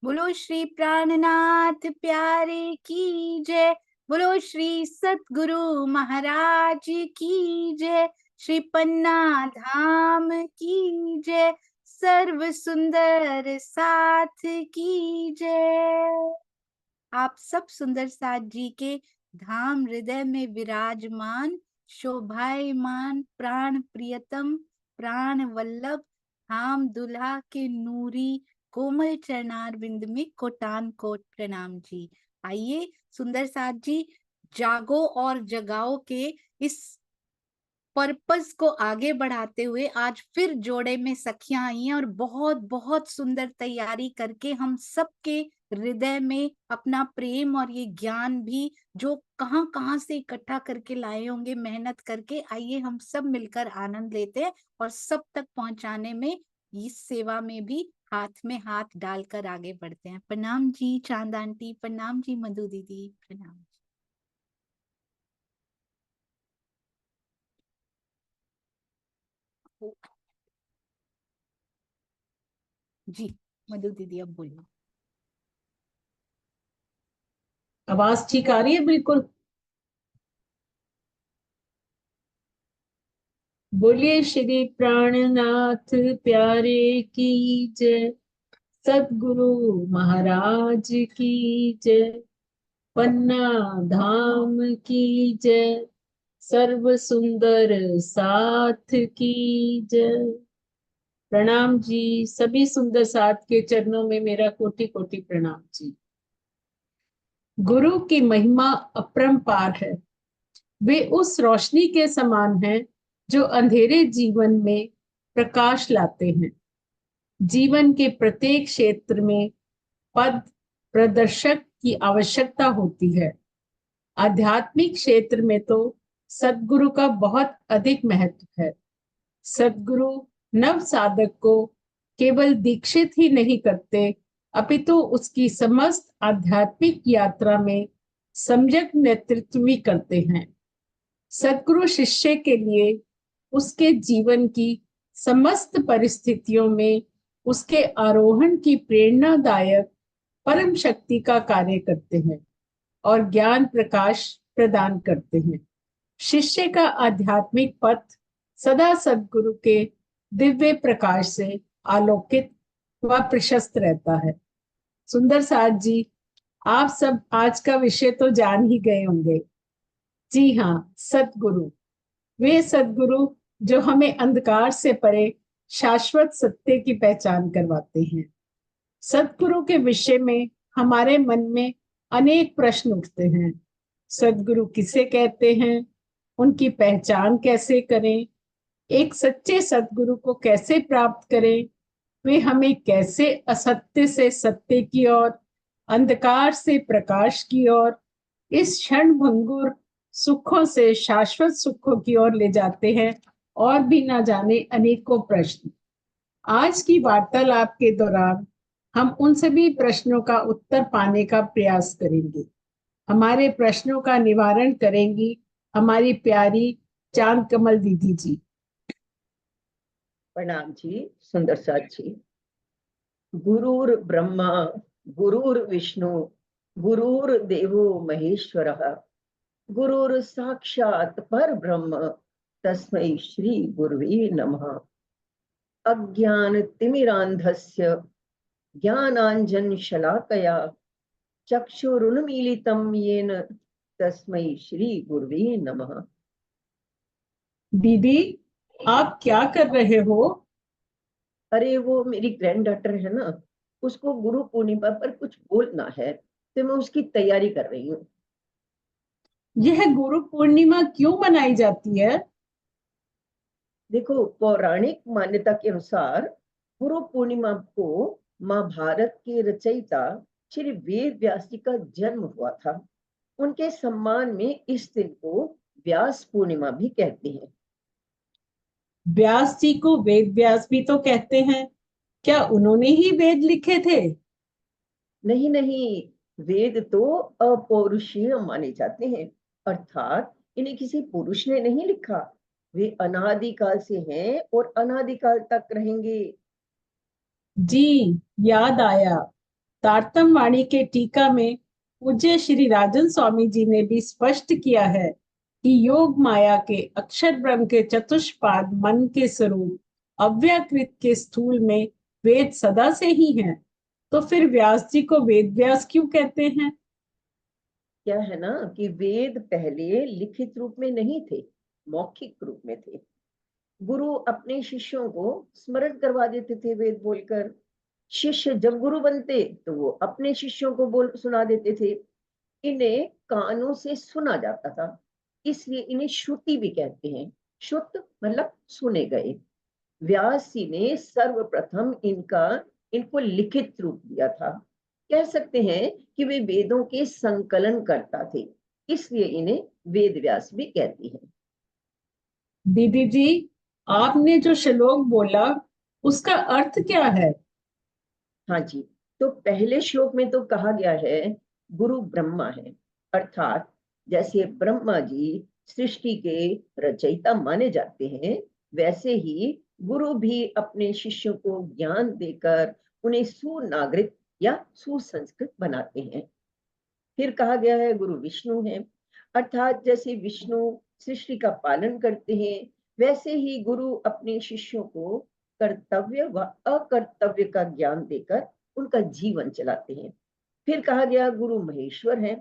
बोलो श्री प्राणनाथ प्यारे की जय। बोलो श्री सतगुरु महाराज की जय। श्री पन्ना धाम की जय। सर्व सुंदर साथ की जय। आप सब सुंदर साथ जी के धाम हृदय में विराजमान शोभायमान प्राण प्रियतम प्राण वल्लभ धाम दुल्हा के नूरी कोमल चरणार बिंद में कोटान कोट प्रणाम जी। आइए सुंदर साथ जी, जागो और जगाओ के इस पर्पस को आगे बढ़ाते हुए आज फिर जोड़े में सखियां आई हैं और बहुत बहुत सुंदर तैयारी करके हम सबके हृदय में अपना प्रेम और ये ज्ञान भी जो कहां कहां से इकट्ठा करके लाए होंगे मेहनत करके, आइए हम सब मिलकर आनंद लेते हैं और सब तक पहुंचाने में इस सेवा में भी हाथ में हाथ डालकर आगे बढ़ते हैं। प्रणाम जी चांद आंटी, प्रणाम जी मधु दीदी, प्रणाम जी। मधु दीदी अब बोलिए। आवाज ठीक आ रही है? बिल्कुल बोलिए श्री प्राणनाथ प्यारे की जय। सतगुरु महाराज की जय। पन्ना धाम की जय। सर्व सुंदर साथ की जय। प्रणाम जी। सभी सुंदर साथ के चरणों में मेरा कोटि कोटि प्रणाम जी। गुरु की महिमा अपरंपार है। वे उस रोशनी के समान हैं जो अंधेरे जीवन में प्रकाश लाते हैं। जीवन के प्रत्येक क्षेत्र में पद प्रदर्शक की आवश्यकता होती है। आध्यात्मिक क्षेत्र में तो सद्गुरु का बहुत अधिक महत्व है। सद्गुरु नव साधक को केवल दीक्षित ही नहीं करते, अपितु उसकी समस्त आध्यात्मिक यात्रा में सम्यक नेतृत्व भी करते हैं। सद्गुरु शिष्य के लिए उसके जीवन की समस्त परिस्थितियों में उसके आरोहण की प्रेरणादायक परम शक्ति का कार्य करते हैं और ज्ञान प्रकाश प्रदान करते हैं। शिष्य का आध्यात्मिक पथ सदा सद्गुरु के दिव्य प्रकाश से आलोकित व प्रशस्त रहता है। सुंदर साथ जी, आप सब आज का विषय तो जान ही गए होंगे। जी हाँ, सतगुरु। वे सद्गुरु जो हमें अंधकार से परे शाश्वत सत्य की पहचान करवाते हैं। सद्गुरु के विषय में हमारे मन में अनेक प्रश्न उठते हैं। सद्गुरु किसे कहते हैं? उनकी पहचान कैसे करें? एक सच्चे सद्गुरु को कैसे प्राप्त करें? वे हमें कैसे असत्य से सत्य की ओर, अंधकार से प्रकाश की ओर, इस क्षण भंगुर सुखों से शाश्वत सुखों की ओर ले जाते हैं? और भी ना जाने अनेकों प्रश्न। आज की वार्तालाप के दौरान हम उन सभी प्रश्नों का उत्तर पाने का प्रयास करेंगे। हमारे प्रश्नों का निवारण करेंगी हमारी प्यारी चांद कमल दीदी जी। प्रणाम जी सुंदर साथ जी। गुरुर ब्रह्मा गुरुर विष्णु गुरुर देवो महेश्वरः गुरुर साक्षात पर ब्रह्म तस्मै श्री गुरुवे नमः। अज्ञान तिमिरांधस्य ज्ञानांजन शलाकया चक्षुरुन्मीलितं येन तस्मै श्री गुरुवे नमः। दीदी, आप क्या कर रहे हो? अरे वो मेरी ग्रैंड डॉटर है ना, उसको गुरु पूर्णिमा पर कुछ बोलना है तो मैं उसकी तैयारी कर रही हूँ। यह गुरु पूर्णिमा क्यों मनाई जाती है? देखो, पौराणिक मान्यता के अनुसार गुरु पूर्णिमा को महाभारत के रचयिता श्री वेद व्यास जी का जन्म हुआ था। उनके सम्मान में इस दिन को व्यास पूर्णिमा भी कहते हैं। व्यास जी को वेद व्यास भी तो कहते हैं। क्या उन्होंने ही वेद लिखे थे? नहीं नहीं, वेद तो अपौरुषीय माने जाते हैं, अर्थात इन्हें किसी पुरुष ने नहीं लिखा। वे अनादिकाल से हैं और अनादिकाल तक रहेंगे। जी, याद आया। तारतम वाणी के टीका में पूज्य श्री राजन स्वामी जी ने भी स्पष्ट किया है कि योग माया के अक्षर ब्रह्म के चतुष्पाद मन के स्वरूप अव्याकृत के स्थूल में वेद सदा से ही हैं। तो फिर व्यास जी को वेद व्यास क्यों कहते हैं? क्या है ना कि वेद पहले लिखित रूप में नहीं थे, मौखिक रूप में थे। गुरु अपने शिष्यों को स्मरण करवा देते थे वेद बोलकर। शिष्य जब गुरु बनते तो वो अपने शिष्यों को बोल सुना देते थे। इन्हें कानों से सुना जाता था, इसलिए इन्हें श्रुति भी कहते हैं। श्रुत मतलब सुने गए। व्यास जी ने सर्वप्रथम इनको लिखित रूप दिया था। कह सकते हैं कि वे वेदों के संकलन करता थे, इसलिए इन्हें वेद व्यास भी कहती हैं। दीदी जी, आपने जो श्लोक बोला उसका अर्थ क्या है? हाँ जी, तो पहले श्लोक में तो कहा गया है गुरु ब्रह्मा है, अर्थात जैसे ब्रह्मा जी सृष्टि के रचयिता माने जाते हैं, वैसे ही गुरु भी अपने शिष्यों को ज्ञान देकर उन्हें सुनागरिक या सुसंस्कृत बनाते हैं। फिर कहा गया है गुरु विष्णु है, अर्थात जैसे विष्णु सृष्टि का पालन करते हैं, वैसे ही गुरु अपने शिष्यों को कर्तव्य व अकर्तव्य का ज्ञान देकर उनका जीवन चलाते हैं। फिर कहा गया गुरु महेश्वर है,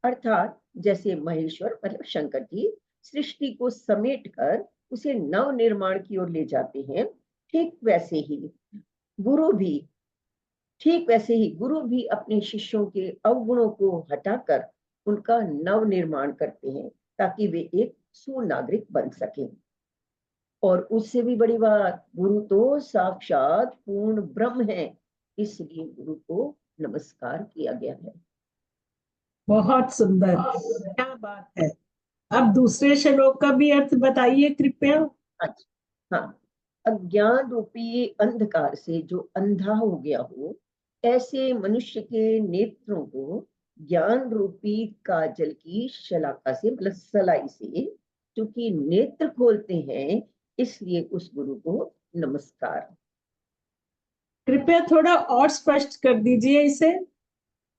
अर्थात जैसे महेश्वर मतलब शंकर जी सृष्टि को समेट कर उसे नव निर्माण की ओर ले जाते हैं, गुरु भी ठीक वैसे ही गुरु भी अपने शिष्यों के अवगुणों को हटाकर उनका नव निर्माण करते हैं, ताकि वे एक सुनागरिक बन सकें। और उससे भी बड़ी बात, गुरु तो साक्षात पूर्ण ब्रह्म है, इसलिए गुरु को नमस्कार किया गया है। बहुत सुंदर, क्या बात है। अब दूसरे श्लोक का भी अर्थ बताइए कृपया। अच्छा, हाँ, अज्ञान रूपी अंधकार से जो अंधा हो गया हो, ऐसे मनुष्य के नेत्रों को ज्ञान रूपी काजल की शलाका से मतलब सलाई से चूंकि नेत्र खोलते हैं, इसलिए उस गुरु को नमस्कार। कृपया थोड़ा और स्पष्ट कर दीजिए इसे।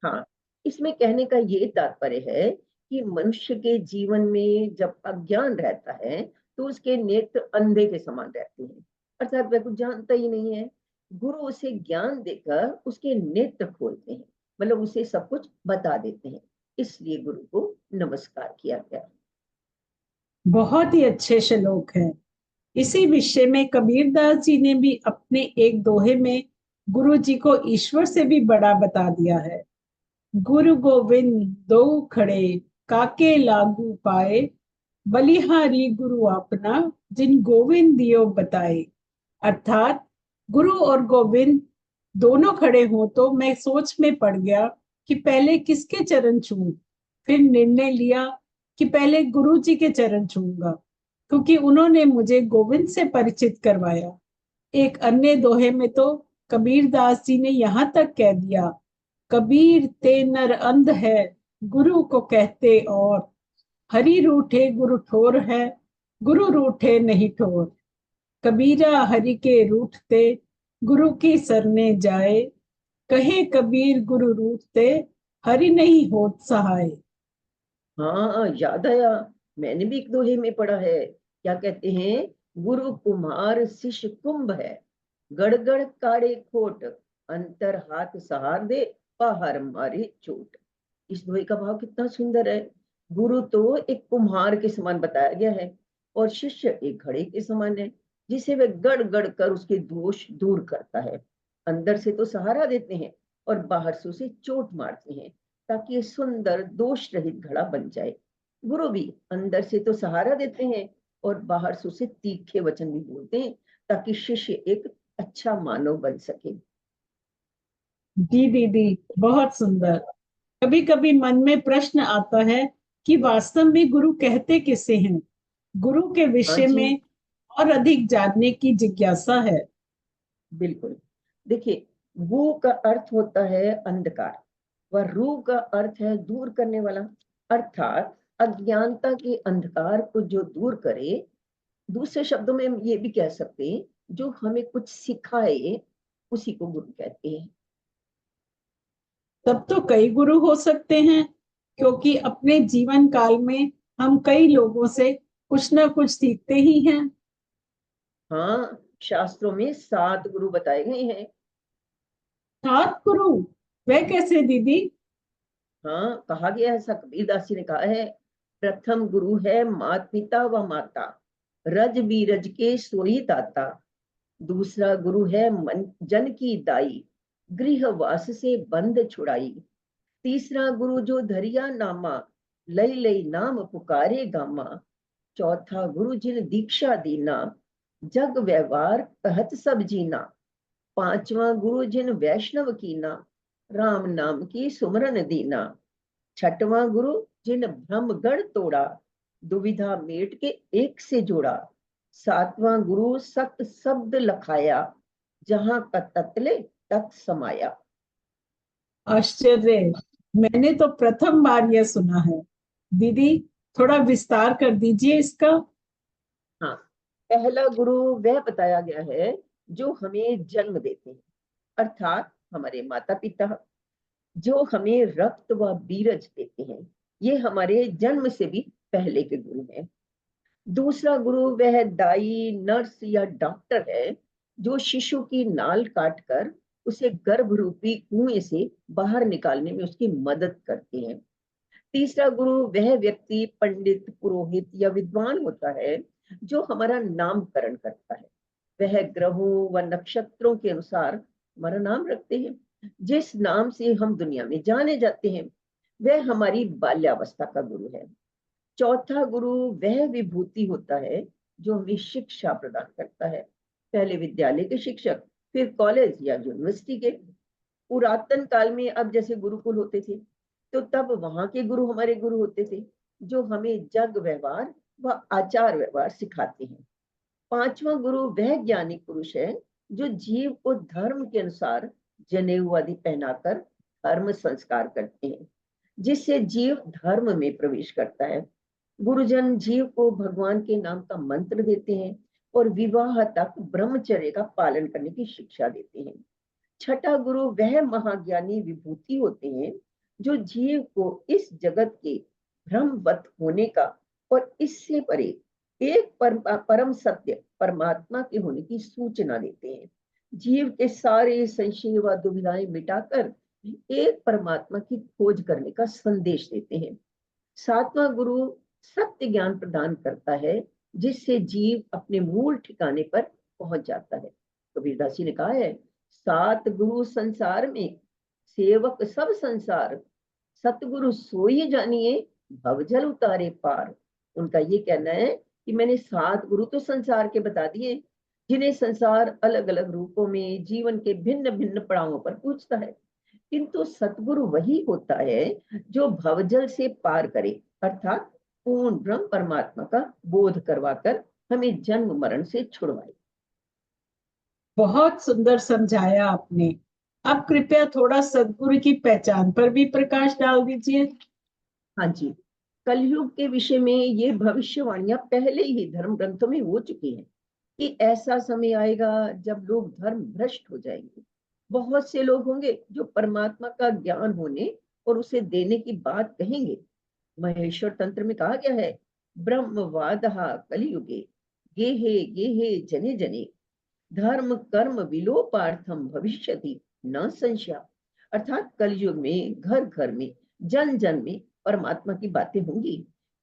हाँ, इसमें कहने का ये तात्पर्य है कि मनुष्य के जीवन में जब अज्ञान रहता है तो उसके नेत्र अंधे के समान रहते हैं, अर्थात वह कुछ जानता ही नहीं है। गुरु उसे ज्ञान देकर उसके नेत्र खोलते हैं, मतलब उसे सब कुछ बता देते हैं, इसलिए गुरु को नमस्कार किया गया। बहुत ही अच्छे श्लोक है। इसी विषय में कबीरदास जी ने भी अपने एक दोहे में गुरु जी को ईश्वर से भी बड़ा बता दिया है। गुरु गोविंद दो खड़े, काके लागू पाए, बलिहारी गुरु अपना, जिन गोविंद दियो बताए। अर्थात गुरु और गोविंद दोनों खड़े हों तो मैं सोच में पड़ गया कि पहले किसके चरण छूऊं। फिर निर्णय लिया कि पहले गुरु जी के चरण छूऊंगा, क्योंकि उन्होंने मुझे गोविंद से परिचित करवाया। एक अन्य दोहे में तो कबीरदास जी ने यहाँ तक कह दिया, कबीर ते नर अंध है, गुरु को कहते और, हरि रूठे गुरु ठोर है, गुरु रूठे नहीं ठोर। कबीरा हरि के रूठते, गुरु की सरने जाए, कहे कबीर गुरु रूठते, हरि नहीं होत सहाय। हाँ, याद आया, मैंने भी एक दोहे में पढ़ा है। क्या कहते हैं, गुरु कुम्हार शिष्य कुंभ है, गड़गड़ काढ़े खोट, अंतर हाथ सहार दे, बाहर मारे चोट। इस दोहे का भाव कितना सुंदर है। गुरु तो एक कुम्हार के समान बताया गया है और शिष्य एक घड़े के समान है, जिसे वह गड़ गड़ कर उसके दोष दूर करता है। अंदर से तो सहारा देते हैं और बाहर से उसे चोट मारते हैं, ताकि ये सुंदर दोष रहित घड़ा बन जाए। गुरु भी अंदर से तो सहारा देते हैं और बाहर से उसे तीखे वचन भी बोलते हैं, ताकि शिष्य एक अच्छा मानव बन सके। जी दीदी, बहुत सुंदर। कभी कभी मन में प्रश्न आता है कि वास्तव में गुरु कहते किसे हैं। गुरु के हाँ विषय जी, में और अधिक जानने की जिज्ञासा है। बिल्कुल। देखिए, गु का अर्थ होता है अंधकार, व रू का अर्थ है दूर करने वाला, अर्थात अज्ञानता के अंधकार को जो दूर करे। दूसरे शब्दों में हम ये भी कह सकते हैं, जो हमें कुछ सिखाए, उसी को गुरु कहते हैं। तब तो कई गुरु हो सकते हैं, क्योंकि अपने जीवन काल में हम कई लोगों से कुछ ना कुछ सीखते ही हैं। हाँ, शास्त्रों में 7 गुरु बताए गए हैं। 7 गुरु, वह कैसे दीदी? हाँ, कहा गया है, ऐसा कबीरदास जी ने कहा है, प्रथम गुरु है मात पिता व माता, रज बीरज के सोई दाता। दूसरा गुरु है मन जन की दाई, गृहवास से बंध छुड़ाई। तीसरा गुरु जो धरिया नामा, लई लई नाम पुकारे गामा। चौथा गुरु जिन दीक्षा दीना, जग व्यवहार कहत सब जीना। पांचवा गुरु जिन वैष्णव कीना, राम नाम की सुमरन दीना। छठवां गुरु जिन भ्रम गढ़ तोड़ा, दुविधा मेट के एक से जोड़ा। सातवां गुरु सत शब्द लखाया, जहां का ततले तक समाया। आश्चर्य, मैंने तो प्रथम बार यह सुना है। दीदी, थोड़ा विस्तार कर दीजिए इसका। हाँ, पहला गुरु वह बताया गया है जो हमें जन्म देते हैं, अर्थात हमारे माता पिता, जो हमें रक्त व बीरज देते हैं। ये हमारे जन्म से भी पहले के गुरु हैं। दूसरा गुरु वह दाई, नर्स या डॉक्टर है, जो शिशु की नाल काटकर उसे गर्भ रूपी कुएं से बाहर निकालने में उसकी मदद करते हैं। तीसरा गुरु वह व्यक्ति, पंडित, पुरोहित या विद्वान होता है, जो हमारा नामकरण करता है। वह ग्रहों व नक्षत्रों के अनुसार हमारा नाम रखते हैं। जिस नाम से हम दुनिया में जाने जाते हैं, वह हमारी बाल्यावस्था का गुरु है। चौथा गुरु वह विभूति होता है, जो हमें शिक्षा प्रदान करता है। पहले विद्यालय के शिक्षक, फिर कॉलेज या यूनिवर्सिटी के। पुरातन काल में अब जैसे गुरुकुल होते थे, तो तब वहां के गुरु हमारे गुरु होते थे, जो हमें जग व्यवहार व आचार व्यवहार सिखाते हैं। पांचवा गुरु वह ज्ञानी पुरुष है, जो जीव को धर्म के अनुसार जनेऊ आदि पहनाकर धर्म संस्कार करते हैं, जिससे जीव धर्म में प्रवेश करता है। गुरुजन जीव को भगवान के नाम का मंत्र देते हैं और विवाह तक ब्रह्मचर्य का पालन करने की शिक्षा देते हैं। छठा गुरु वह महाज्ञानी विभूति होते हैं, जो जीव को इस जगत के भ्रमवत होने का और इससे परे एक परम सत्य परमात्मा के होने की सूचना देते हैं। जीव के सारे संशय व दुविधाएं मिटाकर एक परमात्मा की खोज करने का संदेश देते हैं। सातवां गुरु सत्य ज्ञान प्रदान करता है, जिससे जीव अपने मूल ठिकाने पर पहुंच जाता है। कबीरदास जी ने कहा है, 7 गुरु संसार में, सेवक सब संसार। सतगुरु सोई जानिए, भवजल उतारे पार। उनका ये कहना है कि मैंने 7 गुरु तो संसार के बता दिए, जिन्हें संसार अलग अलग रूपों में जीवन के भिन्न भिन्न पड़ावों पर पूछता है, किंतु सतगुरु वही होता है जो भवजल से पार करे, अर्थात पूर्ण ब्रह्म परमात्मा का बोध करवाकर हमें जन्म मरण से छुड़वाए। बहुत सुंदर समझाया आपने। अब कृपया थोड़ा सद्गुरु की पहचान पर भी प्रकाश डाल दीजिए। हाँ जी, कलयुग के विषय में ये भविष्यवाणियां पहले ही धर्म ग्रंथों में हो चुकी हैं कि ऐसा समय आएगा जब लोग धर्म भ्रष्ट हो जाएंगे। बहुत से लोग होंगे जो परमात्मा का ज्ञान होने और उसे देने की बात कहेंगे। महेश्वर तंत्र में कहा गया है, ब्रह्मवादः कलियुगे, गेहे गेहे जने जने, धर्म कर्म विलोपार्थम भविष्यति न संशय। अर्थात कलयुग में घर घर में, जन जन में परमात्मा की बातें होंगी,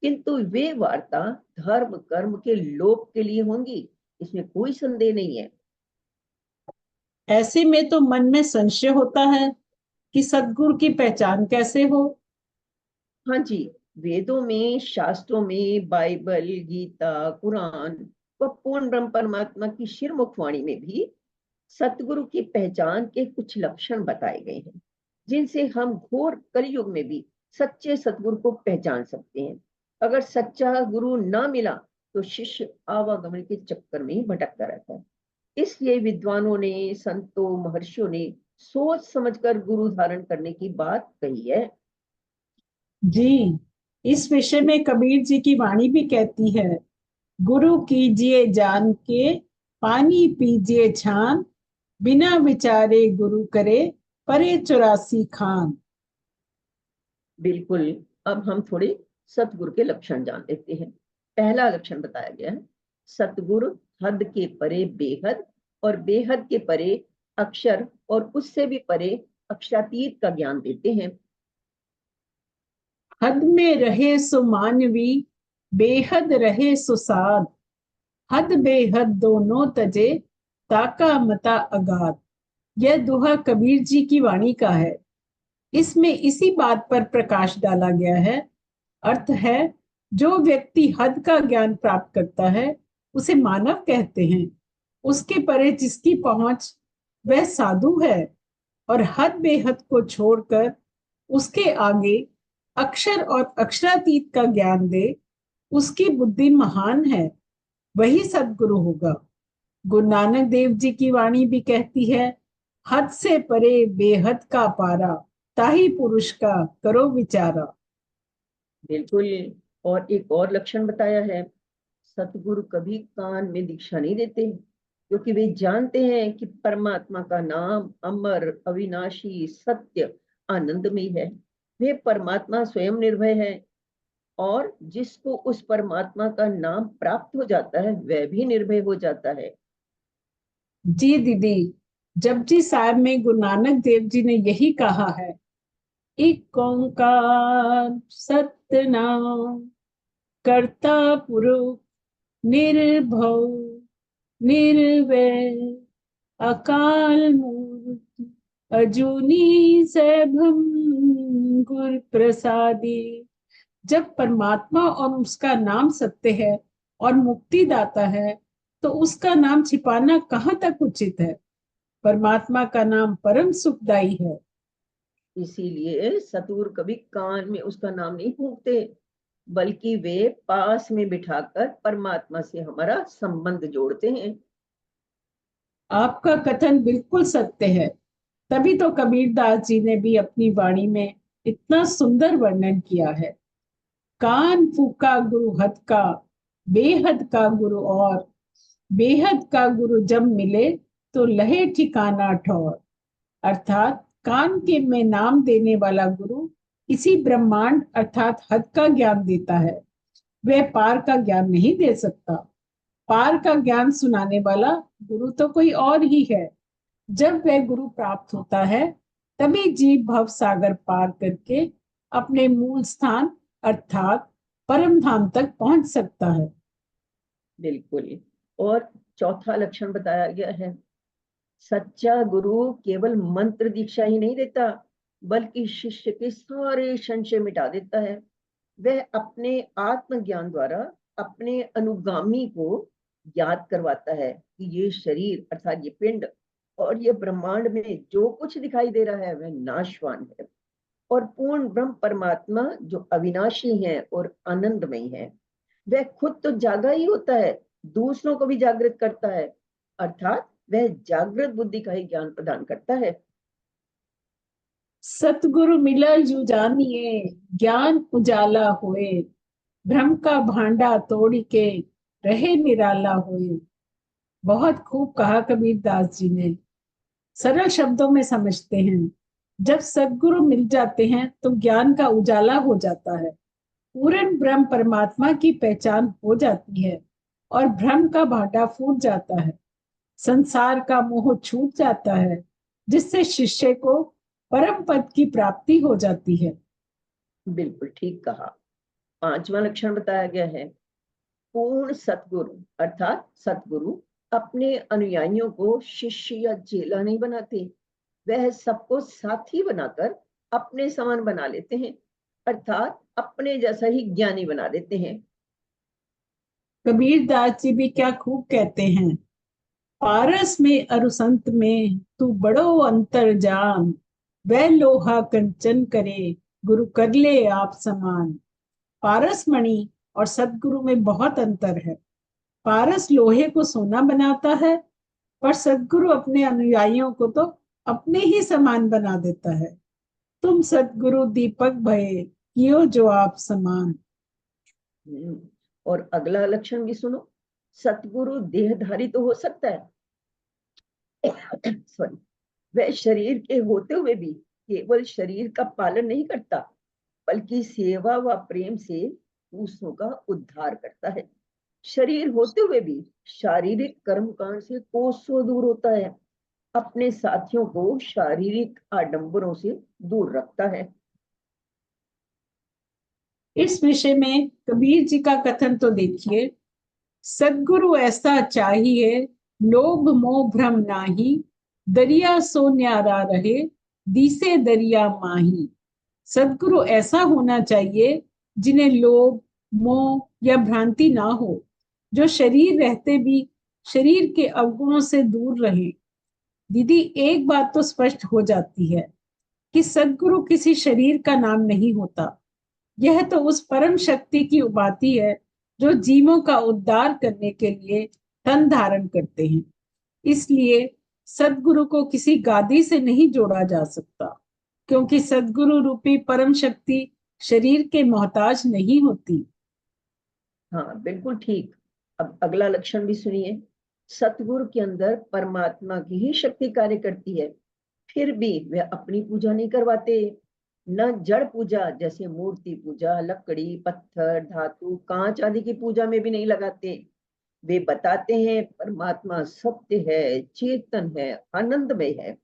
किंतु वे वार्ता धर्म कर्म के लोप के लिए होंगी, इसमें कोई संदेह नहीं है। ऐसे में तो मन में संशय होता है कि सद्गुरु की पहचान कैसे हो। हाँ जी, वेदों में, शास्त्रों में, बाइबल, गीता, कुरान व पूर्ण ब्रह्म परमात्मा की शिरमुखवाणी में भी सतगुरु की पहचान के कुछ लक्षण बताए गए हैं, जिनसे हम घोर कलयुग में भी सच्चे सतगुरु को पहचान सकते हैं। अगर सच्चा गुरु ना मिला तो शिष्य आवागमन के चक्कर में ही भटकता रहता है। इसलिए विद्वानों ने, संतों, महर्षियों ने सोच समझकर गुरु धारण करने की बात कही है। जी, इस विषय में कबीर जी की वाणी भी कहती है, गुरु कीजिए जान के, पानी पीजिए छान, बिना विचारे गुरु करे, परे 84 खान। बिल्कुल। अब हम थोड़े सतगुरु के लक्षण जान लेते हैं। पहला लक्षण बताया गया है, सतगुरु हद के परे बेहद और बेहद के परे अक्षर और उससे भी परे अक्षरातीत का ज्ञान देते हैं। हद में रहे सो मानवी, बेहद रहे सो साध। हद बेहद दोनों तजे, ताका मता अगाध। यह दोहा कबीर जी की वाणी का है। इसमें इसी बात पर प्रकाश डाला गया है। अर्थ है, जो व्यक्ति हद का ज्ञान प्राप्त करता है उसे मानव कहते हैं। उसके परे जिसकी पहुंच, वह साधु है। और हद बेहद को छोड़कर उसके आगे अक्षर और अक्षरातीत का ज्ञान दे, उसकी बुद्धि महान है, वही सदगुरु होगा। गुरु नानक देव जी की वाणी भी कहती है, हद से परे बेहद का पारा, ताही पुरुष का करो विचारा। बिल्कुल। और एक और लक्षण बताया है, सतगुरु कभी कान में दीक्षा नहीं देते, क्योंकि वे जानते हैं कि परमात्मा का नाम अमर, अविनाशी, सत्य, आनंदमय है। वे परमात्मा स्वयं निर्भय है, और जिसको उस परमात्मा का नाम प्राप्त हो जाता है वह भी निर्भय हो जाता है। जी दीदी, जपजी साहब में गुरु नानक देव जी ने यही कहा है, एक ओंकार सतनाम, कर्ता पुरुष निर्भव निर्वैर, अकाल मूर्त अजूनी सैभम, गुर प्रसादी। जब परमात्मा और उसका नाम सत्य है और मुक्ति दाता है, तो उसका नाम छिपाना कहाँ तक उचित है। परमात्मा का नाम परम सुखदाई है। इसीलिए सतगुरु कभी कान में उसका नाम नहीं फूंकते, बल्कि वे पास में बिठाकर परमात्मा से हमारा संबंध जोड़ते हैं। आपका कथन बिल्कुल सत्य है। तभी तो कबीरदास जी ने भी अपनी वाणी में इतना सुंदर वर्णन किया है। कान फूका गुरु हद का, बेहद का गुरु और, बेहद का गुरु जब मिले तो लहे ठिकाना ठौर। अर्थात कान के में नाम देने वाला गुरु इसी ब्रह्मांड अर्थात हद का ज्ञान देता है। वह पार का ज्ञान नहीं दे सकता। पार का ज्ञान सुनाने वाला गुरु तो कोई और ही है। जब वह गुरु प्राप्त होता है, तभी जीव भव सागर पार करके अपने मूल स्थान अर्थात परम धाम तक पहुंच सकता है। बिल्कुल। और चौथा लक्षण बताया गया है, सच्चा गुरु केवल मंत्र दीक्षा ही नहीं देता, बल्कि शिष्य के सारे संशय मिटा देता है। वह अपने आत्मज्ञान द्वारा अपने अनुगामी को याद करवाता है कि ये शरीर अर्थात ये पिंड और ये ब्रह्मांड में जो कुछ दिखाई दे रहा है वह नाशवान है, और पूर्ण ब्रह्म परमात्मा जो अविनाशी है और आनंदमय है, वह खुद तो जागा ही होता है, दूसरों को भी जागृत करता है, अर्थात वह जागृत बुद्धि का ही ज्ञान प्रदान करता है। सतगुरु मिला जू जानिए, ज्ञान उजाला होए, भ्रम का भांडा तोड़ के रहे निराला होए। बहुत खूब कहा कबीरदास जी ने। सरल शब्दों में समझते हैं, जब सद्गुरु मिल जाते हैं तो ज्ञान का उजाला हो जाता है, पूर्ण ब्रह्म परमात्मा की पहचान हो जाती है और भ्रम का भाटा फूट जाता है, संसार का मोह छूट जाता है, जिससे शिष्य को परम पद की प्राप्ति हो जाती है। बिल्कुल ठीक कहा। पांचवा लक्षण बताया गया है, पूर्ण सतगुरु अर्थात सतगुरु अपने अनुयायियों को शिष्य या चेला नहीं बनाते, वह सबको साथी बनाकर अपने समान बना लेते हैं, अर्थात अपने जैसा ही ज्ञानी बना देते हैं। कबीरदास जी भी क्या खूब कहते हैं, पारस में अरुसंत में तू बड़ो अंतर जान, वह लोहा कंचन करे गुरु कर ले आप समान। पारस मणि और सतगुरु में बहुत अंतर है। पारस लोहे को सोना बनाता है, पर सतगुरु अपने अनुयायियों को तो अपने ही समान बना देता है। तुम सतगुरु दीपक भये, कियो जो आप समान। और अगला लक्षण भी सुनो, सतगुरु देहधारी तो हो सकता है, सॉरी, वह शरीर के होते हुए भी केवल शरीर का पालन नहीं करता, बल्कि सेवा व प्रेम से दूसरों का उद्धार करता है। शरीर होते हुए भी शारीरिक कर्मकांड से कोसों दूर होता है, अपने साथियों को शारीरिक आडंबरों से दूर रखता है। इस विषय में कबीर जी का कथन तो देखिए, सद्गुरु ऐसा चाहिए, लोभ मोह भ्रम नाही, दरिया सो न्यारा रहे, दिसे दरिया माही। सद्गुरु ऐसा होना चाहिए जिन्हें लोभ मोह या भ्रांति ना हो, जो शरीर रहते भी शरीर के अवगुणों से दूर रहे। दीदी, एक बात तो स्पष्ट हो जाती है कि सद्गुरु किसी शरीर का नाम नहीं होता। यह तो उस परम शक्ति की उपाधि है जो जीवों का उद्धार करने के लिए तन धारण करते हैं। इसलिए सद्गुरु को किसी गादी से नहीं जोड़ा जा सकता, क्योंकि सद्गुरु रूपी परम शक्ति शरीर के मोहताज नहीं होती। हाँ, बिल्कुल ठीक। अब अगला लक्षण भी सुनिए। सतगुरु के अंदर परमात्मा की ही शक्ति कार्य करती है, फिर भी वे अपनी पूजा नहीं करवाते। न जड़ पूजा जैसे मूर्ति पूजा, लकड़ी पत्थर धातु कांच आदि की पूजा में भी नहीं लगाते। वे बताते हैं परमात्मा सत्य है, चेतन है, आनंदमय है,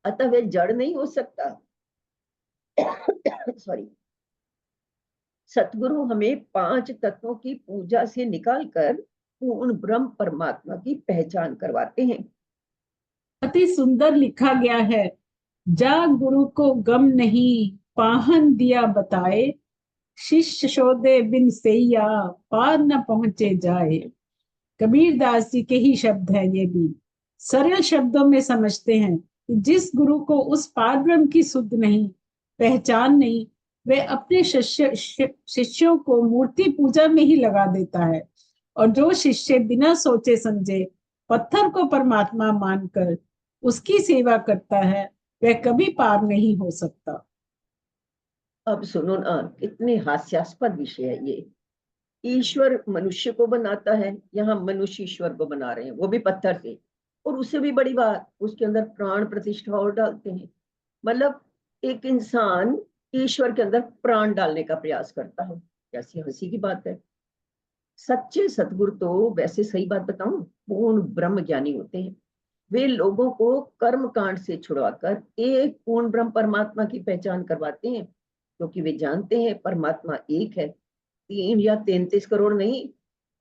अतः वे जड़ नहीं हो सकता। सॉरी। सतगुरु हमें 5 तत्वों की पूजा से निकालकर पूर्ण ब्रह्म परमात्मा की पहचान करवाते हैं। अति सुंदर लिखा गया है, जा गुरु को गम नहीं, पाहन दिया बताए, शिष्य शोधे बिन सैया, पार न पहुंचे जाए। कबीर दास जी के ही शब्द है ये भी। सरल शब्दों में समझते हैं कि जिस गुरु को उस पार ब्रह्म की सुध नहीं, पहचान नहीं, वे अपने शिष्यों को मूर्ति पूजा में ही लगा देता है। और जो शिष्य बिना सोचे समझे पत्थर को परमात्मा मानकर उसकी सेवा करता है, वह कभी पार नहीं हो सकता। अब सुनो ना, कितने हास्यास्पद विषय है ये। ईश्वर मनुष्य को बनाता है, यहाँ मनुष्य ईश्वर को बना रहे हैं, वो भी पत्थर से। और उससे भी बड़ी बात, उसके अंदर प्राण प्रतिष्ठा और डालते हैं। मतलब एक इंसान ईश्वर के अंदर प्राण डालने का प्रयास करता है, कैसी हंसी की बात है। सच्चे सतगुरु तो, वैसे सही बात बताऊं, पूर्ण ब्रह्म ज्ञानी होते हैं। वे लोगों को कर्म कांड से छुड़वाकर एक पूर्ण ब्रह्म परमात्मा की पहचान करवाते हैं, क्योंकि वे जानते हैं परमात्मा एक है, 3 या 33 करोड़ नहीं।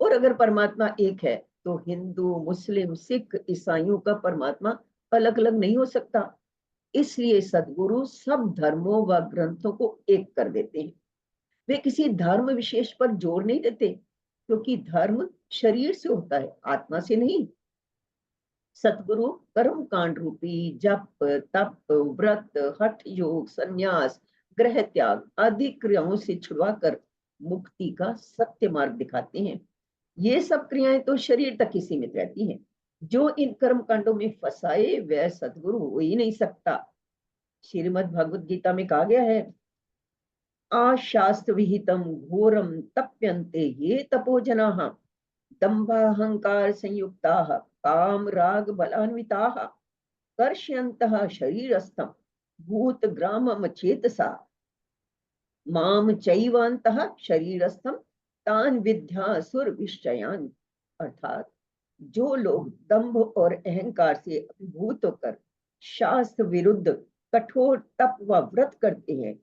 और अगर परमात्मा एक है तो हिंदू मुस्लिम सिख ईसाइयों का परमात्मा अलग अलग नहीं हो सकता। इसलिए सदगुरु सब धर्मों व ग्रंथों को एक कर देते हैं। वे किसी धर्म विशेष पर जोर नहीं देते, क्योंकि धर्म शरीर से होता है, आत्मा से नहीं। सतगुरु कर्म कांड रूपी जप तप व्रत हठ योग संन्यास ग्रह त्याग आदि क्रियाओं से छुड़वाकर मुक्ति का सत्य मार्ग दिखाते हैं। ये सब क्रियाएं तो शरीर तक ही सीमित रहती हैं। जो इन कर्म कांडों में फंसाए वह सतगुरु हो ही नहीं सकता। श्रीमद् भगवद गीता में कहा गया है, आशास्त्र विहितम घोरम तप्यन्ते ये तपोजनाः दम्भाहंकार संयुक्ताः काम राग बलान्विताः कर्षयन्तः शरीरस्थं भूत ग्रामम चेतसा माम चैवान्तः शरीरस्थं तान विद्यासुर विश्चयान। अर्थात जो लोग दंभ और अहंकार से अभिभूत होकर शास्त्र विरुद्ध कठोर तप व व्रत करते हैं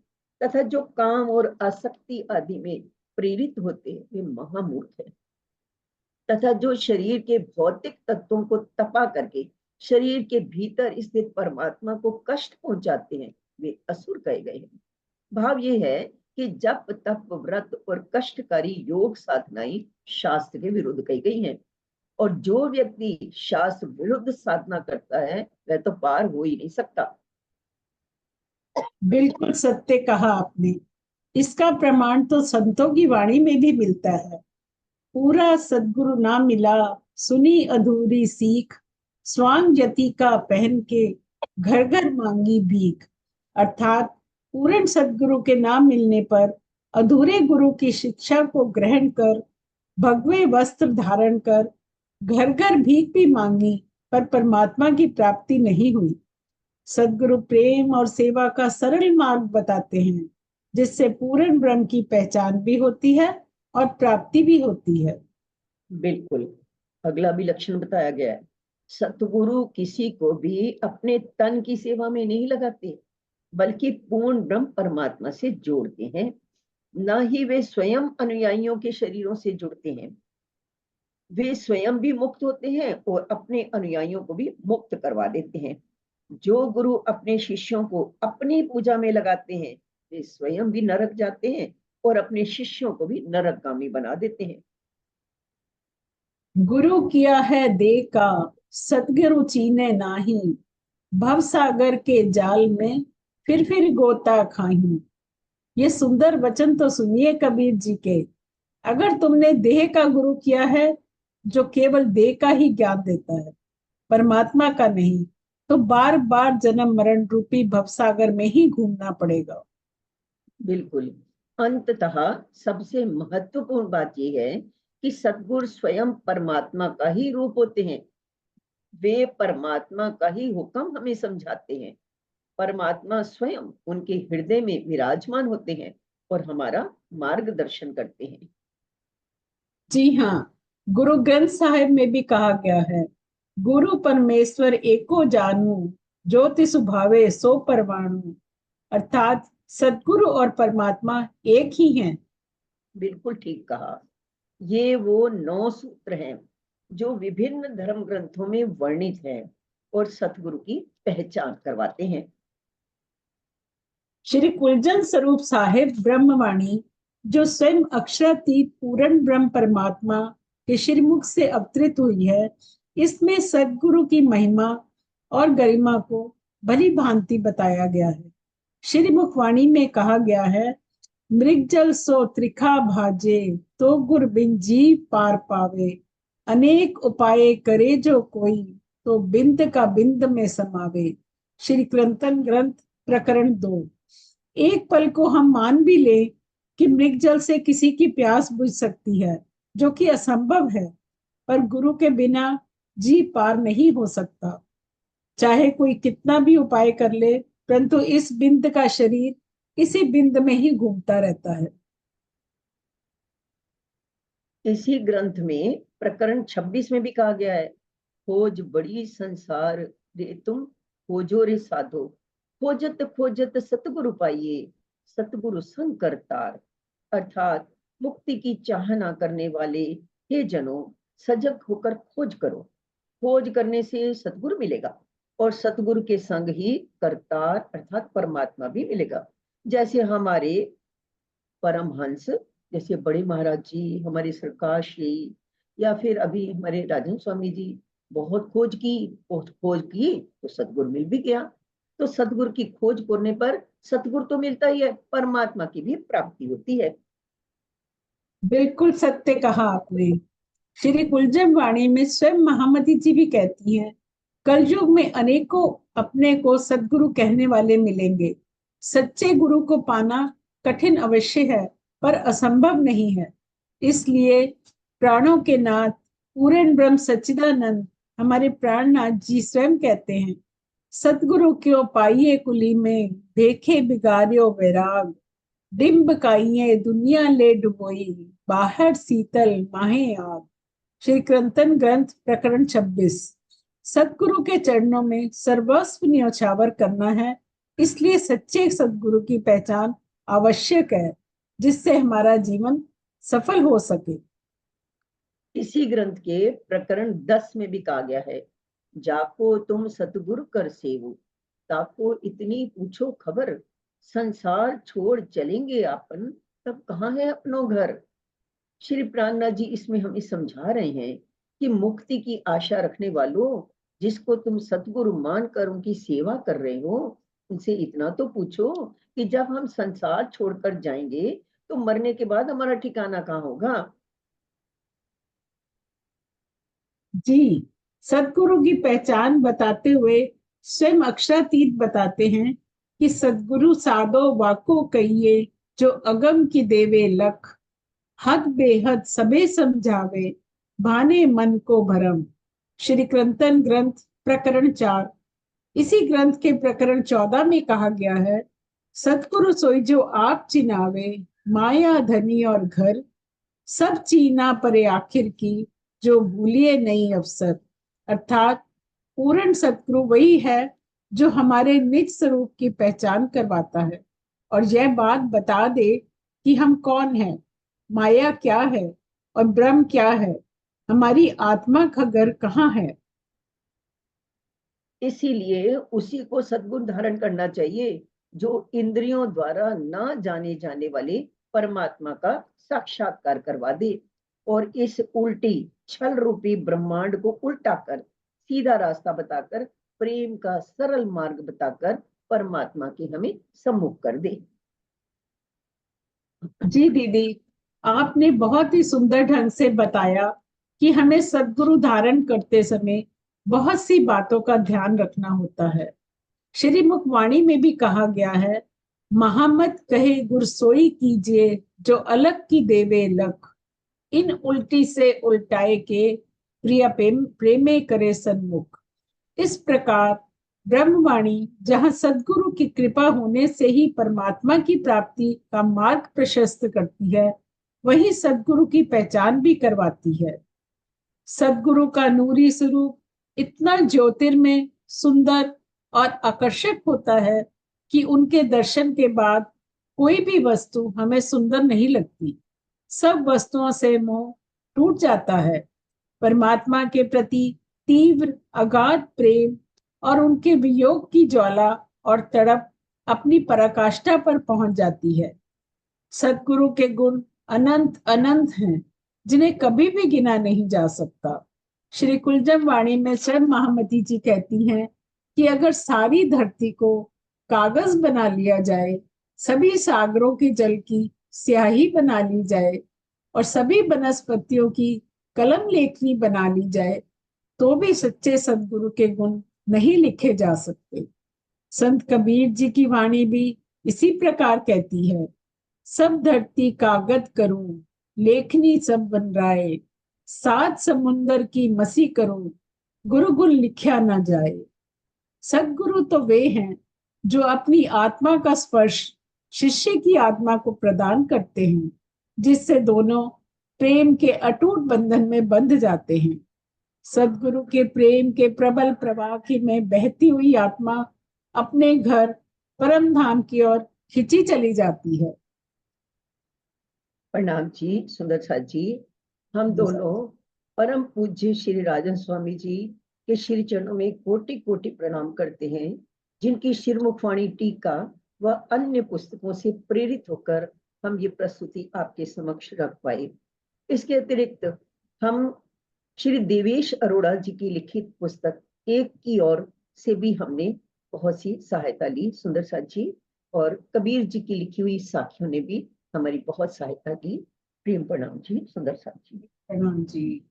तथा जो काम और आसक्ति आदि में प्रेरित होते हैं, वे महामूर्ख हैं। तथा जो शरीर के भौतिक तत्वों को तपा करके शरीर के भीतर स्थित परमात्मा को कष्ट पहुंचाते हैं, वे असुर कहे गए हैं। भाव ये है कि जप तप व्रत और कष्टकारी योग साधनाएं शास्त्र के विरुद्ध कही गई हैं, और जो व्यक्ति शास्त्र विरुद्ध साधना करता है वह तो पार हो ही नहीं सकता। बिल्कुल सत्य कहा आपने। इसका प्रमाण तो संतों की वाणी में भी मिलता है। पूरा सद्गुरु ना मिला, सुनी अधूरी सीख, स्वांग जति का पहन के घर घर मांगी भीख। अर्थात पूर्ण सद्गुरु के नाम मिलने पर अधूरे गुरु की शिक्षा को ग्रहण कर भगवे वस्त्र धारण कर घर घर भीख भी मांगी, पर परमात्मा की प्राप्ति नहीं हुई। सद्गुरु प्रेम और सेवा का सरल मार्ग बताते हैं, जिससे पूर्ण ब्रह्म की पहचान भी होती है और प्राप्ति भी होती है। बिल्कुल। अगला भी लक्षण बताया गया है, सतगुरु किसी को भी अपने तन की सेवा में नहीं लगाते, बल्कि पूर्ण ब्रह्म परमात्मा से जोड़ते हैं। न ही वे स्वयं अनुयायियों के शरीरों से जुड़ते हैं, वे स्वयं भी मुक्त होते हैं और अपने अनुयायियों को भी मुक्त करवा देते हैं। जो गुरु अपने शिष्यों को अपनी पूजा में लगाते हैं, वे स्वयं भी नरक जाते हैं और अपने शिष्यों को भी नरकगामी बना देते हैं। गुरु किया है दे का, सतगुरु चीने नाही, भव सागर के जाल में फिर गोता खाही। ये सुंदर वचन तो सुनिए कबीर जी के। अगर तुमने देह का गुरु किया है, जो केवल देह का ही ज्ञान देता है, परमात्मा का नहीं, तो बार बार जन्म मरण रूपी भवसागर में ही घूमना पड़ेगा। बिल्कुल। अंततः सबसे महत्वपूर्ण बात यह है कि सतगुरु स्वयं परमात्मा का ही रूप होते हैं। वे परमात्मा का ही हुक्म हमें समझाते हैं। परमात्मा स्वयं उनके हृदय में विराजमान होते हैं और हमारा मार्गदर्शन करते हैं। जी हाँ, गुरु ग्रंथ साहिब में भी कहा गया है, गुरु परमेश्वर एको जानू, ज्योति सुभावे सो परवाणु। अर्थात सदगुरु और परमात्मा एक ही हैं। बिल्कुल ठीक कहा। ये वो 9 सूत्र हैं जो विभिन्न धर्म ग्रंथों में वर्णित हैं और सतगुरु की पहचान करवाते हैं। श्री कुलजन स्वरूप साहिब ब्रह्मवाणी, जो स्वयं अक्षरातीत पूर्ण ब्रह्म परमात्मा के श्रीमुख से अवतरित हुई है, इसमें सदगुरु की महिमा और गरिमा को भली भांति बताया गया है। श्री मुखवाणी में कहा गया है, मृगजल सो त्रिखा भाजे, तो गुर बिन जी पार पावे। अनेक उपाय करे जो कोई, तो बिंद का बिंद में समावे। श्री कीर्तन ग्रंथ प्रकरण 2। एक पल को हम मान भी ले कि मृगजल से किसी की प्यास बुझ सकती है, जो कि असंभव है, पर गुरु के बिना जी पार नहीं हो सकता। चाहे कोई कितना भी उपाय कर ले, परंतु इस बिंद का शरीर इसी बिंद में ही घूमता रहता है। इसी ग्रंथ में प्रकरण 26 में भी कहा गया है, खोज बड़ी संसार रे तुम, खोजो रे साधो, खोजत खोजत सतगुरु पाइए, सतगुरु संग करतार। अर्थात मुक्ति की चाहना करने वाले हे जनों, सजग होकर खोज करो। खोज करने से सतगुरु मिलेगा और सतगुरु के संग ही करतार अर्थात परमात्मा भी मिलेगा। जैसे हमारे परमहंस, जैसे बड़े महाराज जी, हमारे सरकार श्री, या फिर अभी हमारे राजन स्वामी जी, बहुत खोज की तो सतगुरु मिल भी गया। तो सतगुरु की खोज करने पर सतगुरु तो मिलता ही है, परमात्मा की भी प्राप्ति होती है। बिल्कुल सत्य कहा आपने। श्री कुलजम वाणी में स्वयं महामती जी भी कहती हैं, कलयुग में अनेकों अपने को सदगुरु कहने वाले मिलेंगे। सच्चे गुरु को पाना कठिन अवश्य है, पर असंभव नहीं है। इसलिए प्राणों के नाथ पूर्ण ब्रह्म सच्चिदानंद हमारे प्राणनाथ जी स्वयं कहते हैं, सतगुरु क्यों पाइये कुली में, देखे बिगाड़ियो वैराग। डिम्ब काइये दुनिया ले डुबोई, बाहर शीतल माहे आग। श्री कीर्तन ग्रंथ प्रकरण 26। सतगुरु के चरणों में सर्वस्व न्यौछावर करना है, इसलिए सच्चे सतगुरु की पहचान आवश्यक है, जिससे हमारा जीवन सफल हो सके। इसी ग्रंथ के प्रकरण 10 में भी कहा गया है, जाको तुम सतगुरु कर सेवो, ताको इतनी पूछो खबर, संसार छोड़ चलेंगे आपन, तब कहाँ है अपनो घर। श्री प्राणनाथ जी इसमें हमें समझा रहे हैं कि मुक्ति की आशा रखने वालों, जिसको तुम सतगुरु मानकर उनकी सेवा कर रहे हो, उनसे इतना तो पूछो कि जब हम संसार छोड़कर जाएंगे तो मरने के बाद हमारा ठिकाना कहाँ होगा। जी, सदगुरु की पहचान बताते हुए स्वयं अक्षरातीत बताते हैं कि सदगुरु साधो वाको कहिए, जो अगम की देवे लख, हद बेहद सबे समझावे, भाने मन को भरम। श्री कीर्तन ग्रंथ प्रकरण 4। इसी ग्रंथ के प्रकरण 14 में कहा गया है, सतगुरु सोई जो आप चिनावे, माया धनी और घर, सब चीना परे आखिर की, जो भूलिए नहीं अवसर। अर्थात पूर्ण सतगुरु वही है जो हमारे निज स्वरूप की पहचान करवाता है और यह बात बता दे कि हम कौन हैं, माया क्या है और ब्रह्म क्या है, हमारी आत्मा का घर कहाँ है। इसीलिए उसी को सद्गुण धारण करना चाहिए जो इंद्रियों द्वारा ना जाने जाने वाले परमात्मा का साक्षात्कार करवा दे और इस उल्टी छल रूपी ब्रह्मांड को उल्टा कर सीधा रास्ता बताकर प्रेम का सरल मार्ग बताकर परमात्मा के हमें सम्मुख कर दे। जी दीदी, आपने बहुत ही सुंदर ढंग से बताया कि हमें सद्गुरु धारण करते समय बहुत सी बातों का ध्यान रखना होता है। श्री मुखवाणी में भी कहा गया है, महामत कहे गुरसोई कीजिए, जो अलग की देवे लख, इन उल्टी से उल्टाए के प्रिय प्रेमे करे सन्मुख। इस प्रकार ब्रह्मवाणी जहाँ सद्गुरु की कृपा होने से ही परमात्मा की प्राप्ति का मार्ग प्रशस्त करती है, वही सद्गुरु की पहचान भी करवाती है। सद्गुरु का नूरी स्वरूप इतना ज्योतिर्मय, सुंदर और आकर्षक होता है कि उनके दर्शन के बाद कोई भी वस्तु हमें सुंदर नहीं लगती। सब वस्तुओं से मोह टूट जाता है। परमात्मा के प्रति तीव्र अगाध प्रेम और उनके वियोग की ज्वाला और तड़प अपनी पराकाष्ठा पर पहुंच जाती है। सतगुरु के गुण अनंत अनंत हैं, जिन्हें कभी भी गिना नहीं जा सकता। श्री कुलजम वाणी में स्वयं महामती जी कहती हैं कि अगर सारी धरती को कागज बना लिया जाए, सभी सागरों के जल की स्याही बना ली जाए और सभी वनस्पतियों की कलम लेखनी बना ली जाए, तो भी सच्चे सदगुरु के गुण नहीं लिखे जा सकते। संत कबीर जी की वाणी भी इसी प्रकार कहती है, सब धरती कागज करूं, लेखनी सब बन राय, सात समुंदर की मसी करूं, गुरु गुण लिखा ना जाए। सदगुरु तो वे हैं जो अपनी आत्मा का स्पर्श शिष्य की आत्मा को प्रदान करते हैं, जिससे दोनों प्रेम के अटूट बंधन में बंध जाते हैं। सदगुरु के प्रेम के प्रबल प्रवाह की में बहती हुई आत्मा अपने घर परम धाम की ओर खिंची चली जाती है। प्रणाम जी सुंदर साथ जी। हम दोनों परम पूज्य श्री राजन स्वामी जी के श्री चरणों में कोटि कोटि प्रणाम करते हैं, जिनकी शिरमुखवाणी टीका व अन्य पुस्तकों से प्रेरित होकर हम ये प्रस्तुति आपके समक्ष रख पाए। इसके अतिरिक्त हम श्री देवेश अरोड़ा जी की लिखित पुस्तक एक की ओर से भी हमने बहुत सी सहायता ली सुंदर साथ जी, और कबीर जी की लिखी हुई साखियों ने भी हमारी बहुत सहायता की। प्रेम प्रणाम जी सुंदर साथ जी। प्रणाम जी।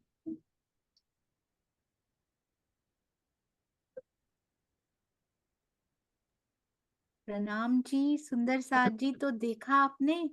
प्रणाम जी सुंदर साथ जी। तो देखा आपने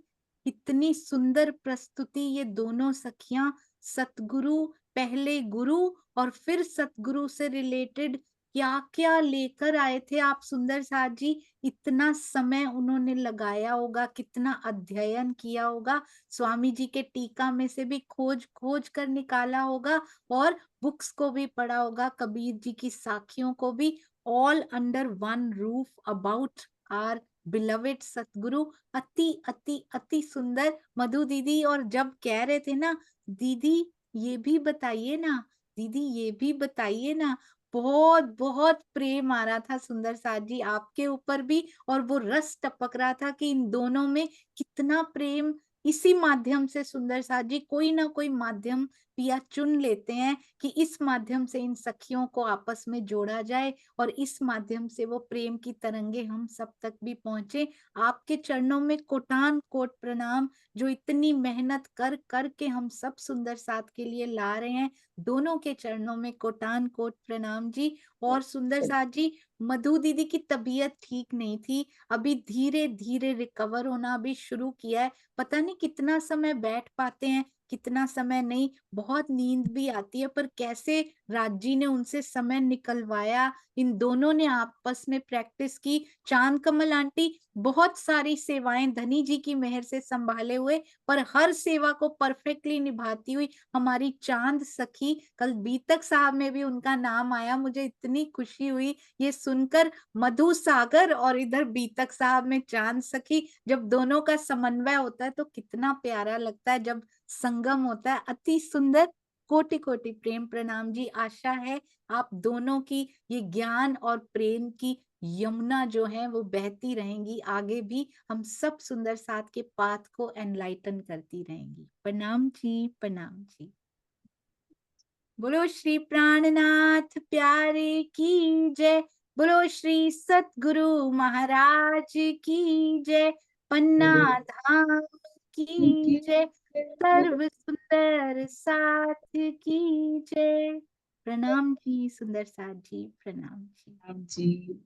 इतनी सुंदर प्रस्तुति, ये दोनों सखियां सतगुरु, पहले गुरु और फिर सतगुरु से रिलेटेड क्या क्या लेकर आए थे आप सुंदर साथ जी। इतना समय उन्होंने लगाया होगा, कितना अध्ययन किया होगा, स्वामी जी के टीका में से भी खोज खोज कर निकाला होगा और बुक्स को भी पढ़ा होगा, कबीर जी की साखियों को भी, all under one roof about our beloved Satguru. अति अति अति सुंदर मधु दीदी। और जब कह रहे थे ना दीदी ये भी बताइए ना, दीदी ये भी बताइए ना, बहुत बहुत प्रेम आ रहा था सुंदर साथ जी आपके ऊपर भी, और वो रस टपक रहा था कि इन दोनों में कितना प्रेम। इसी माध्यम से सुंदर साथ जी कोई ना कोई माध्यम पिया चुन लेते हैं कि इस माध्यम से इन सखियों को आपस में जोड़ा जाए और इस माध्यम से वो प्रेम की तरंगे हम सब तक भी पहुंचे। आपके चरणों में कोटान कोट प्रणाम, जो इतनी मेहनत कर कर के हम सब सुंदर साथ के लिए ला रहे हैं, दोनों के चरणों में कोटान कोट प्रणाम जी। और सुंदर साथ जी, मधु दीदी की तबीयत ठीक नहीं थी, अभी धीरे धीरे रिकवर होना अभी शुरू किया है, पता नहीं कितना समय बैठ पाते हैं, कितना समय नहीं, बहुत नींद भी आती है, पर कैसे राज जी ने उनसे समय निकलवाया। इन दोनों ने आपस में प्रैक्टिस की। चांद कमल आंटी बहुत सारी सेवाएं धनी जी की मेहर से संभाले हुए, पर हर सेवा को परफेक्टली निभाती हुई हमारी चांद सखी, कल बीतक साहब में भी उनका नाम आया, मुझे इतनी खुशी हुई ये सुनकर। मधु सागर और इधर बीतक साहब में चांद सखी, जब दोनों का समन्वय होता है तो कितना प्यारा लगता है, जब संगम होता है, अति सुंदर। कोटि कोटि प्रेम प्रणाम जी। आशा है आप दोनों की ये ज्ञान और प्रेम की यमुना जो है वो बहती रहेंगी, आगे भी हम सब सुंदर साथ के पाथ को एनलाइटन करती रहेंगी। प्रणाम जी, प्रणाम जी। बोलो श्री प्राणनाथ प्यारे की जय। बोलो श्री सतगुरु महाराज की जय। पन्ना धाम की जय। सर्व सुंदर साथ की जय। प्रणाम जी सुंदर साथ जी, प्रणाम जी। जी।